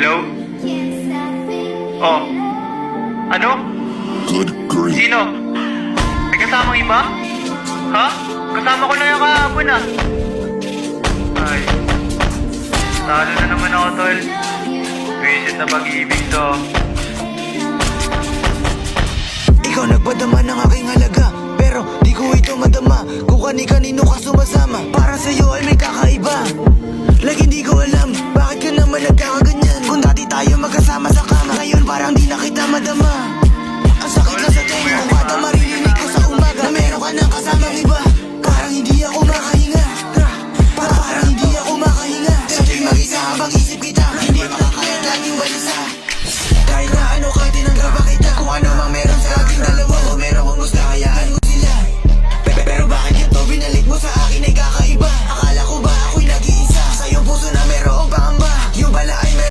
Hello? Oh. Ano? Good grief. Sino? May kasamang iba? Ha? Kasama ko na yung kahapon ah. Ay. Talo na naman ako, tol. Visit na pag-ibig to. Ikaw nagpadama ng aking halaga, pero di ko ito madama kung kani-kanino ka sumasama. Para sa'yo ay may kakaiba. Like hindi ko alam, bakit ka naman nagkakaganyan? Kung dati tayo magkasama sa kama, ngayon parang di